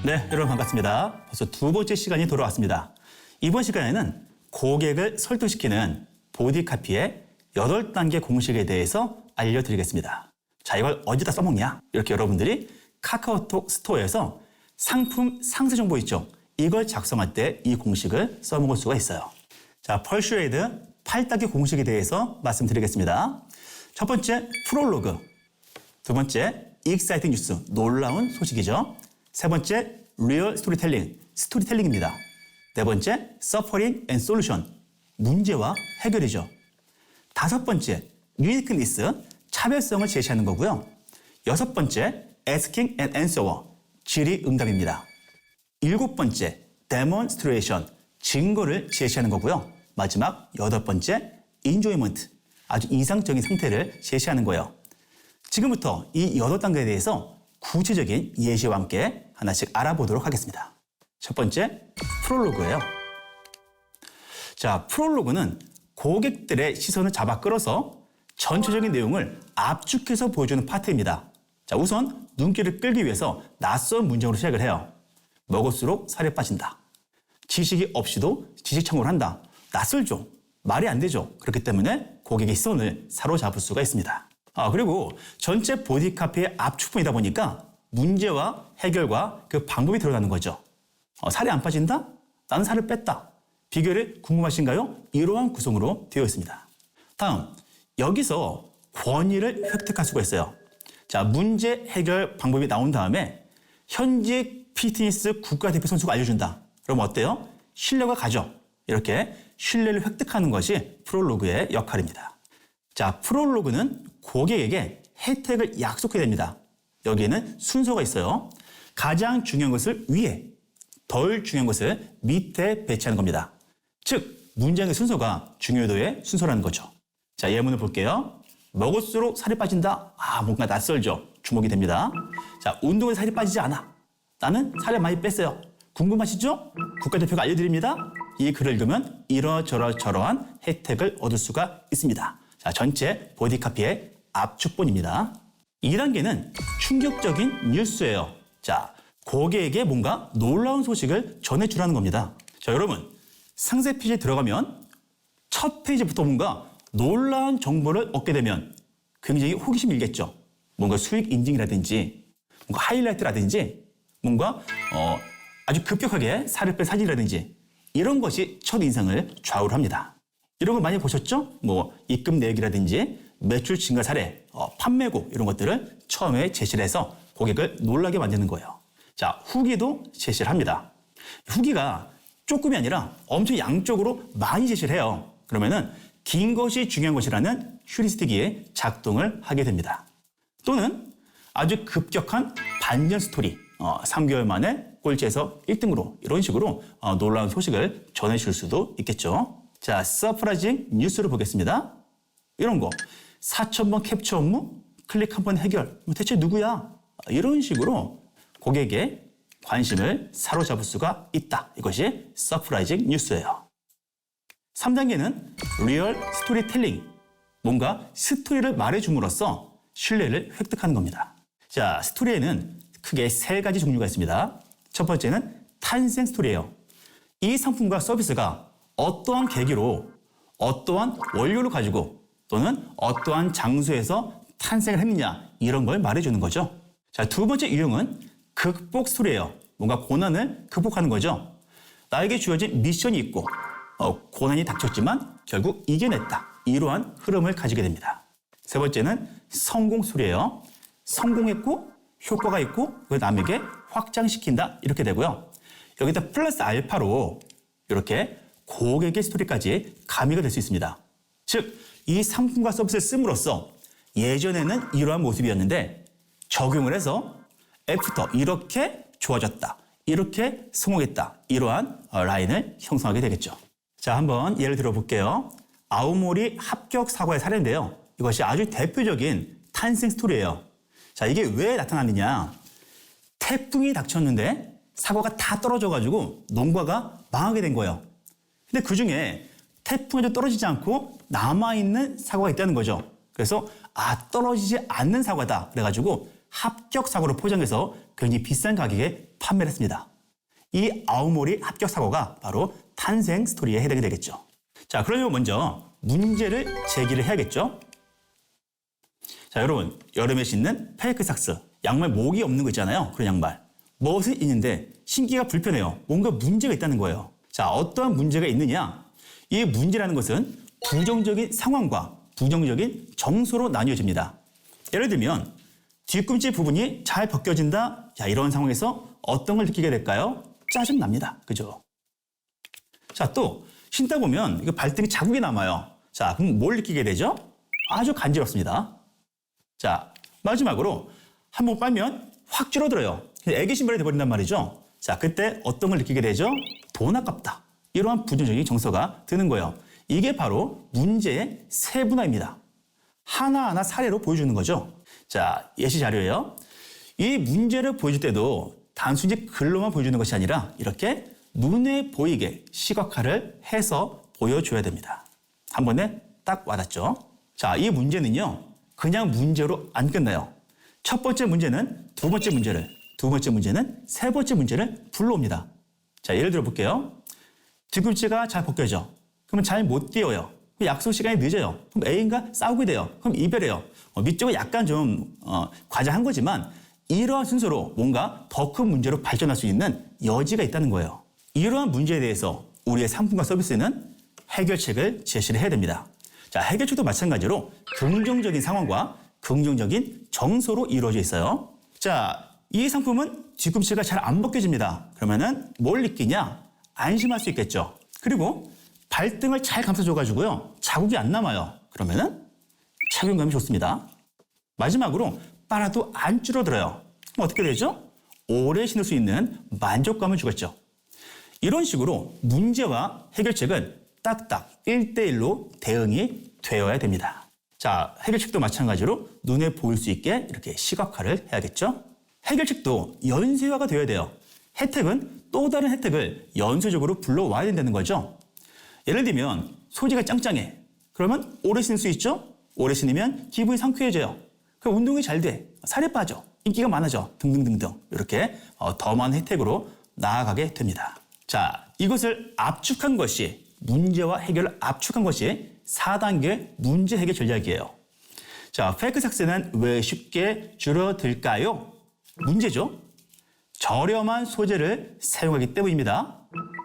네, 여러분 반갑습니다. 벌써 두 번째 시간이 돌아왔습니다. 이번 시간에는 고객을 설득시키는 보디카피의 8단계 공식에 대해서 알려드리겠습니다. 자, 이걸 어디다 써먹냐? 이렇게 여러분들이 카카오톡 스토어에서 상품 상세 정보 있죠? 이걸 작성할 때 이 공식을 써먹을 수가 있어요. 자, 펄슈에이드 8단계 공식에 대해서 말씀드리겠습니다. 첫 번째, 프롤로그. 두 번째, 익사이팅 뉴스, 놀라운 소식이죠. 세 번째, 리얼 스토리텔링, 스토리텔링입니다. 네 번째, 서퍼링 앤 솔루션, 문제와 해결이죠. 다섯 번째, 유니크니스, 차별성을 제시하는 거고요. 여섯 번째, asking and answer, 질의응답입니다. 일곱 번째, demonstration, 증거를 제시하는 거고요. 마지막 여덟 번째, enjoyment, 아주 이상적인 상태를 제시하는 거예요. 지금부터 이 8단계에 대해서 구체적인 예시와 함께 하나씩 알아보도록 하겠습니다. 첫 번째, 프롤로그예요. 자, 프롤로그는 고객들의 시선을 잡아 끌어서 전체적인 내용을 압축해서 보여주는 파트입니다. 자, 우선 눈길을 끌기 위해서 낯선 문장으로 시작을 해요. 먹을수록 살이 빠진다. 지식이 없이도 지식 청구를 한다. 낯설죠. 말이 안 되죠. 그렇기 때문에 고객의 시선을 사로잡을 수가 있습니다. 그리고 전체 보디카피의 압축본이다 보니까 문제와 해결과 그 방법이 들어가는 거죠. 살이 안 빠진다? 나는 살을 뺐다. 비결이 궁금하신가요? 이러한 구성으로 되어 있습니다. 다음, 여기서 권위를 획득할 수가 있어요. 자, 문제 해결 방법이 나온 다음에 현직 피트니스 국가대표 선수가 알려준다. 그럼 어때요? 신뢰가 가죠. 이렇게 신뢰를 획득하는 것이 프롤로그의 역할입니다. 자, 프롤로그는 고객에게 혜택을 약속해야 됩니다. 여기에는 순서가 있어요. 가장 중요한 것을 위에, 덜 중요한 것을 밑에 배치하는 겁니다. 즉, 문장의 순서가 중요도의 순서라는 거죠. 자, 예문을 볼게요. 먹을수록 살이 빠진다. 뭔가 낯설죠. 주목이 됩니다. 자, 운동에서 살이 빠지지 않아. 나는 살을 많이 뺐어요. 궁금하시죠? 국가대표가 알려드립니다. 이 글을 읽으면 이러저러저러한 혜택을 얻을 수가 있습니다. 자, 전체 보디카피의 압축본입니다. 2단계는 충격적인 뉴스예요. 자, 고객에게 뭔가 놀라운 소식을 전해주라는 겁니다. 자, 여러분, 상세 페이지에 들어가면 첫 페이지부터 뭔가 놀라운 정보를 얻게 되면 굉장히 호기심이 일겠죠. 뭔가 수익 인증이라든지, 뭔가 하이라이트라든지, 뭔가 아주 급격하게 살을 뺀 사진이라든지 이런 것이 첫 인상을 좌우를 합니다. 이런 걸 많이 보셨죠? 입금 내역이라든지 매출 증가 사례, 판매고 이런 것들을 처음에 제시를 해서 고객을 놀라게 만드는 거예요. 자, 후기도 제시를 합니다. 후기가 조금이 아니라 엄청 양쪽으로 많이 제시를 해요. 그러면은 긴 것이 중요한 것이라는 휴리스틱이 작동을 하게 됩니다. 또는 아주 급격한 반전 스토리, 3개월 만에 꼴찌에서 1등으로 이런 식으로 놀라운 소식을 전해줄 수도 있겠죠. 자, 서프라이징 뉴스를 보겠습니다. 이런 거, 4,000번 캡처 업무, 클릭 한 번 해결, 대체 누구야? 이런 식으로 고객의 관심을 사로잡을 수가 있다. 이것이 서프라이징 뉴스예요. 3단계는 리얼 스토리텔링, 뭔가 스토리를 말해줌으로써 신뢰를 획득하는 겁니다. 자, 스토리에는 크게 3가지 종류가 있습니다. 첫 번째는 탄생 스토리예요. 이 상품과 서비스가 어떠한 계기로, 어떠한 원료를 가지고 또는 어떠한 장소에서 탄생을 했느냐 이런 걸 말해주는 거죠. 자, 두 번째 유형은 극복 스토리예요. 뭔가 고난을 극복하는 거죠. 나에게 주어진 미션이 있고 고난이 닥쳤지만 결국 이겨냈다. 이러한 흐름을 가지게 됩니다. 세 번째는 성공 스토리예요. 성공했고 효과가 있고 그걸 남에게 확장시킨다 이렇게 되고요. 여기다 플러스 알파로 이렇게 고객의 스토리까지 가미가 될 수 있습니다. 즉, 이 상품과 서비스를 씀으로써 예전에는 이러한 모습이었는데 적용을 해서 애프터 이렇게 좋아졌다. 이렇게 성공했다. 이러한 라인을 형성하게 되겠죠. 자, 한번 예를 들어볼게요. 아오모리 합격 사과의 사례인데요. 이것이 아주 대표적인 탄생 스토리예요. 자, 이게 왜 나타나느냐. 태풍이 닥쳤는데 사과가 다 떨어져가지고 농가가 망하게 된 거예요. 근데 그중에 태풍에도 떨어지지 않고 남아있는 사과가 있다는 거죠. 그래서 떨어지지 않는 사과다. 그래가지고 합격 사과로 포장해서 굉장히 비싼 가격에 판매를 했습니다. 이 아오모리 합격 사고가 바로 탄생 스토리에 해당이 되겠죠. 자, 그러면 먼저 문제를 제기를 해야겠죠. 자, 여러분, 여름에 신는 페이크 삭스, 양말 목이 없는 거 있잖아요. 그런 양말. 멋은 있는데 신기가 불편해요. 뭔가 문제가 있다는 거예요. 자, 어떠한 문제가 있느냐? 이 문제라는 것은 부정적인 상황과 부정적인 정서로 나뉘어집니다. 예를 들면 뒤꿈치 부분이 잘 벗겨진다. 자, 이런 상황에서 어떤 걸 느끼게 될까요? 짜증납니다. 그죠? 자, 또 신다 보면 이거 발등에 자국이 남아요. 자, 그럼 뭘 느끼게 되죠? 아주 간지럽습니다. 자, 마지막으로 한번 빨면 확 줄어들어요. 애기 신발이 돼버린단 말이죠. 자, 그때 어떤 걸 느끼게 되죠? 돈 아깝다. 이러한 부정적인 정서가 드는 거예요. 이게 바로 문제의 세분화입니다. 하나하나 사례로 보여주는 거죠. 자, 예시 자료예요. 이 문제를 보여줄 때도 단순히 글로만 보여주는 것이 아니라 이렇게 눈에 보이게 시각화를 해서 보여줘야 됩니다. 한 번에 딱 와닿죠? 자, 이 문제는요, 그냥 문제로 안 끝나요. 첫 번째 문제는 두 번째 문제를, 두 번째 문제는 세 번째 문제를 불러옵니다. 자, 예를 들어 볼게요. 뒤꿈치가 잘 벗겨져. 그러면 잘 못 뛰어요. 약속 시간이 늦어요. 그럼 애인과 싸우게 돼요. 그럼 이별해요. 밑쪽은 약간 좀 과장한 거지만 이러한 순서로 뭔가 더 큰 문제로 발전할 수 있는 여지가 있다는 거예요. 이러한 문제에 대해서 우리의 상품과 서비스는 해결책을 제시를 해야 됩니다. 자, 해결책도 마찬가지로 긍정적인 상황과 긍정적인 정서로 이루어져 있어요. 자, 이 상품은 뒤꿈치가 잘 안 벗겨집니다. 그러면은 뭘 느끼냐? 안심할 수 있겠죠. 그리고 발등을 잘 감싸줘가지고요, 자국이 안 남아요. 그러면은 착용감이 좋습니다. 마지막으로 빨아도 안 줄어들어요. 그럼 어떻게 되죠? 오래 신을 수 있는 만족감을 주겠죠. 이런 식으로 문제와 해결책은 딱딱 1대1로 대응이 되어야 됩니다. 자, 해결책도 마찬가지로 눈에 보일 수 있게 이렇게 시각화를 해야겠죠. 해결책도 연쇄화가 되어야 돼요. 혜택은 또 다른 혜택을 연쇄적으로 불러와야 된다는 거죠. 예를 들면 소재가 짱짱해. 그러면 오래 신을 수 있죠? 오래 신으면 기분이 상쾌해져요. 그럼 운동이 잘 돼. 살이 빠져. 인기가 많아져. 등등등등. 이렇게 더 많은 혜택으로 나아가게 됩니다. 자, 이것을 압축한 것이, 문제와 해결을 압축한 것이 4단계 문제 해결 전략이에요. 자, 페이크 삭스는 왜 쉽게 줄어들까요? 문제죠. 저렴한 소재를 사용하기 때문입니다.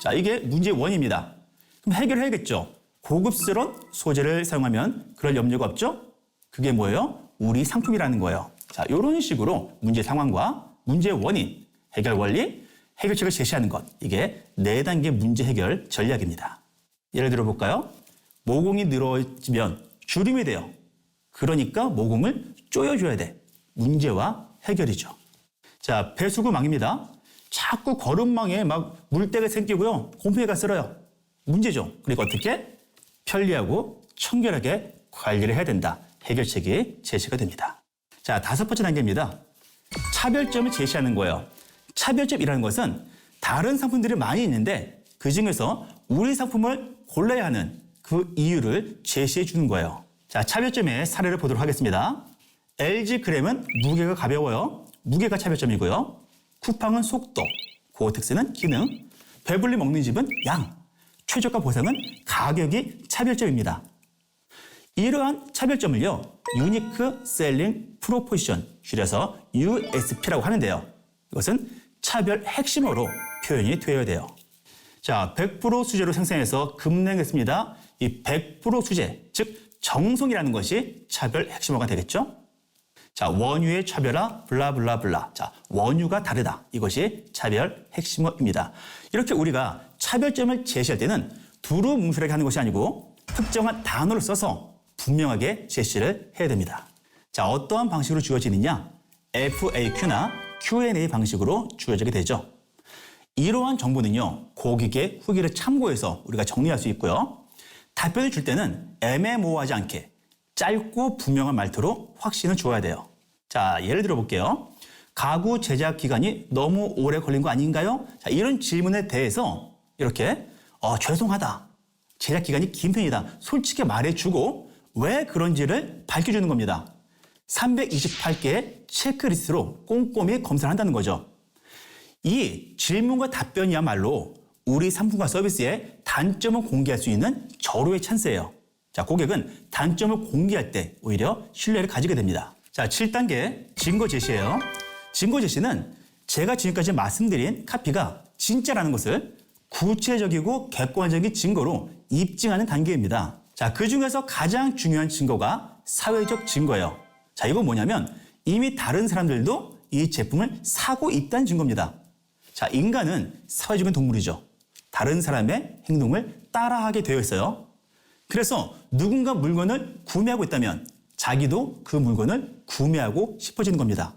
자, 이게 문제의 원인입니다. 그럼 해결해야겠죠. 고급스러운 소재를 사용하면 그럴 염려가 없죠? 그게 뭐예요? 우리 상품이라는 거예요. 자, 이런 식으로 문제 상황과 문제의 원인, 해결 원리, 해결책을 제시하는 것. 이게 4단계 문제 해결 전략입니다. 예를 들어 볼까요? 모공이 늘어지면 주름이 돼요. 그러니까 모공을 조여줘야 돼. 문제와 해결이죠. 자, 배수구망입니다. 자꾸 걸음망에 막 물때가 생기고요. 곰팡이가 쓸어요. 문제죠. 그러니까 어떻게? 편리하고 청결하게 관리를 해야 된다. 해결책이 제시가 됩니다. 자, 5번째 단계입니다. 차별점을 제시하는 거예요. 차별점이라는 것은 다른 상품들이 많이 있는데 그중에서 우리 상품을 골라야 하는 그 이유를 제시해 주는 거예요. 자, 차별점의 사례를 보도록 하겠습니다. LG 그램은 무게가 가벼워요. 무게가 차별점이고요. 쿠팡은 속도, 고어텍스는 기능, 배불리 먹는 집은 양, 최저가 보상은 가격이 차별점입니다. 이러한 차별점을요, 유니크 셀링 프로포지션, 줄여서 USP라고 하는데요. 이것은 차별 핵심어로 표현이 되어야 돼요. 자, 100% 수제로 생산해서 급냉했습니다. 이 100% 수제, 즉 정성이라는 것이 차별 핵심어가 되겠죠. 자, 원유의 차별화, 블라블라블라. 자, 원유가 다르다. 이것이 차별 핵심어입니다. 이렇게 우리가 차별점을 제시할 때는 두루뭉술하게 하는 것이 아니고 특정한 단어를 써서 분명하게 제시를 해야 됩니다. 자, 어떠한 방식으로 주어지느냐? FAQ나 Q&A 방식으로 주어지게 되죠. 이러한 정보는요, 고객의 후기를 참고해서 우리가 정리할 수 있고요. 답변을 줄 때는 애매모호하지 않게 짧고 분명한 말투로 확신을 줘야 돼요. 자, 예를 들어 볼게요. 가구 제작 기간이 너무 오래 걸린 거 아닌가요? 자, 이런 질문에 대해서 이렇게 죄송하다. 제작 기간이 긴 편이다. 솔직히 말해주고 왜 그런지를 밝혀주는 겁니다. 328개의 체크리스트로 꼼꼼히 검사를 한다는 거죠. 이 질문과 답변이야말로 우리 상품과 서비스의 단점을 공개할 수 있는 절호의 찬스예요. 자, 고객은 단점을 공개할 때 오히려 신뢰를 가지게 됩니다. 자, 7단계 증거 제시예요. 증거 제시는 제가 지금까지 말씀드린 카피가 진짜라는 것을 구체적이고 객관적인 증거로 입증하는 단계입니다. 자, 그 중에서 가장 중요한 증거가 사회적 증거예요. 자, 이건 뭐냐면 이미 다른 사람들도 이 제품을 사고 있다는 증거입니다. 자, 인간은 사회적인 동물이죠. 다른 사람의 행동을 따라하게 되어 있어요. 그래서 누군가 물건을 구매하고 있다면 자기도 그 물건을 구매하고 싶어지는 겁니다.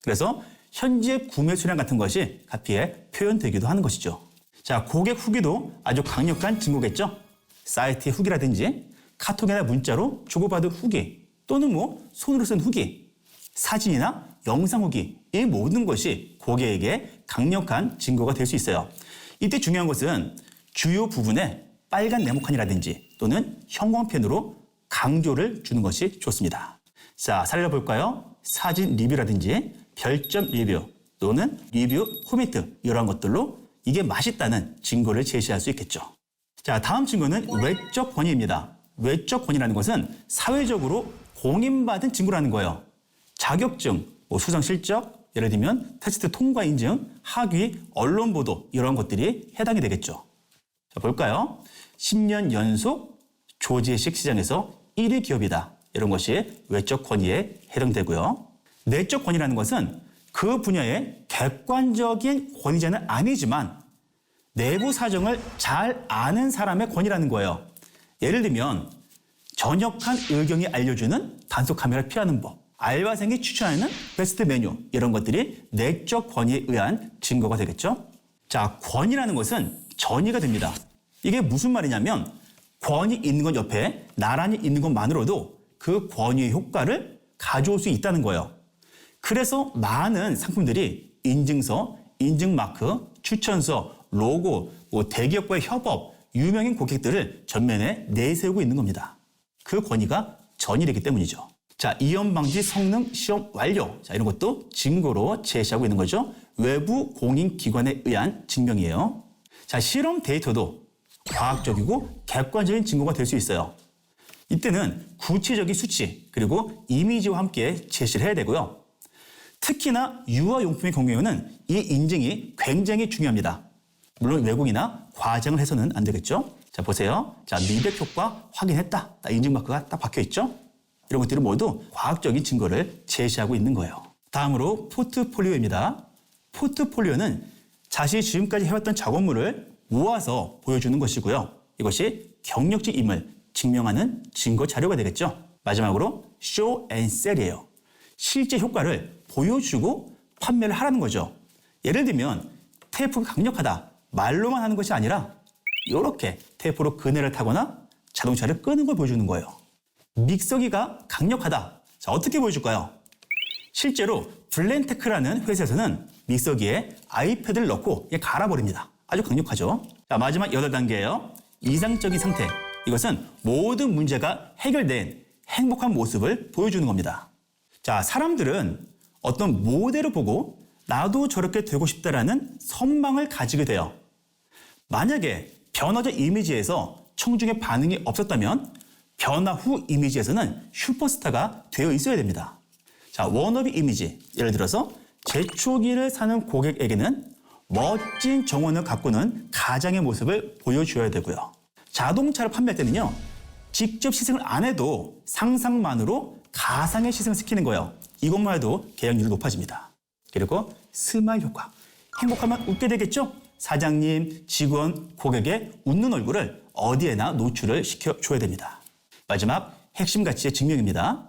그래서 현재 구매 수량 같은 것이 카피에 표현되기도 하는 것이죠. 자, 고객 후기도 아주 강력한 증거겠죠. 사이트의 후기라든지 카톡이나 문자로 주고받은 후기 또는 손으로 쓴 후기, 사진이나 영상 후기, 이 모든 것이 고객에게 강력한 증거가 될 수 있어요. 이때 중요한 것은 주요 부분에 빨간 네모칸이라든지 또는 형광펜으로 강조를 주는 것이 좋습니다. 자, 사례를 볼까요? 사진 리뷰라든지 별점 리뷰 또는 리뷰 코멘트 이러한 것들로 이게 맛있다는 증거를 제시할 수 있겠죠. 자, 다음 증거는 외적 권위입니다. 외적 권위라는 것은 사회적으로 공인받은 증거라는 거예요. 자격증, 수상 실적, 예를 들면 테스트 통과 인증, 학위, 언론 보도 이런 것들이 해당이 되겠죠. 자, 볼까요? 10년 연속 조지식 시장에서 1위 기업이다. 이런 것이 외적 권위에 해당되고요. 내적 권위라는 것은 그 분야의 객관적인 권위자는 아니지만 내부 사정을 잘 아는 사람의 권위라는 거예요. 예를 들면 전역한 의경이 알려주는 단속 카메라 피하는 법, 알바생이 추천하는 베스트 메뉴 이런 것들이 내적 권위에 의한 증거가 되겠죠. 자, 권위라는 것은 전이가 됩니다. 이게 무슨 말이냐면 권위 있는 것 옆에 나란히 있는 것만으로도 그 권위의 효과를 가져올 수 있다는 거예요. 그래서 많은 상품들이 인증서, 인증마크, 추천서, 로고, 대기업과의 협업, 유명인 고객들을 전면에 내세우고 있는 겁니다. 그 권위가 전이되기 때문이죠. 자, 이연방지 성능 시험 완료. 자, 이런 것도 증거로 제시하고 있는 거죠. 외부 공인기관에 의한 증명이에요. 자, 실험 데이터도 과학적이고 객관적인 증거가 될 수 있어요. 이때는 구체적인 수치 그리고 이미지와 함께 제시를 해야 되고요. 특히나 유아용품의 경우에는 이 인증이 굉장히 중요합니다. 물론 왜곡이나 과장을 해서는 안 되겠죠. 자, 보세요. 자, 미백 효과 확인했다. 인증 마크가 딱 박혀 있죠. 이런 것들은 모두 과학적인 증거를 제시하고 있는 거예요. 다음으로 포트폴리오입니다. 포트폴리오는 자신이 지금까지 해왔던 작업물을 모아서 보여주는 것이고요. 이것이 경력직 임을 증명하는 증거 자료가 되겠죠. 마지막으로 show and sell이에요. 실제 효과를 보여주고 판매를 하라는 거죠. 예를 들면 테이프가 강력하다. 말로만 하는 것이 아니라 이렇게 테이프로 그네를 타거나 자동차를 끄는 걸 보여주는 거예요. 믹서기가 강력하다. 자, 어떻게 보여줄까요? 실제로 블렌테크라는 회사에서는 믹서기에 아이패드를 넣고 갈아버립니다. 아주 강력하죠. 자, 마지막 8단계예요. 이상적인 상태. 이것은 모든 문제가 해결된 행복한 모습을 보여주는 겁니다. 자, 사람들은 어떤 모델을 보고 나도 저렇게 되고 싶다라는 선망을 가지게 돼요. 만약에 변화 전 이미지에서 청중의 반응이 없었다면 변화 후 이미지에서는 슈퍼스타가 되어 있어야 됩니다. 자, 워너비 이미지. 예를 들어서 제초기를 사는 고객에게는 멋진 정원을 가꾸는 가장의 모습을 보여줘야 되고요. 자동차를 판매할 때는요. 직접 시승을 안 해도 상상만으로 가상의 시승을 시키는 거예요. 이것만 해도 계약률이 높아집니다. 그리고 스마일 효과. 행복하면 웃게 되겠죠? 사장님, 직원, 고객의 웃는 얼굴을 어디에나 노출을 시켜줘야 됩니다. 마지막 핵심 가치의 증명입니다.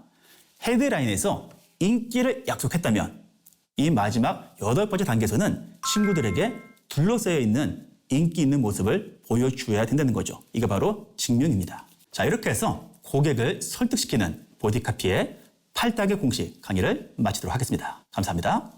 헤드라인에서 인기를 약속했다면 이 마지막 8번째 단계에서는 친구들에게 둘러싸여 있는 인기 있는 모습을 보여줘야 된다는 거죠. 이게 바로 증명입니다. 자, 이렇게 해서 고객을 설득시키는 보디카피의 8단계 공식 강의를 마치도록 하겠습니다. 감사합니다.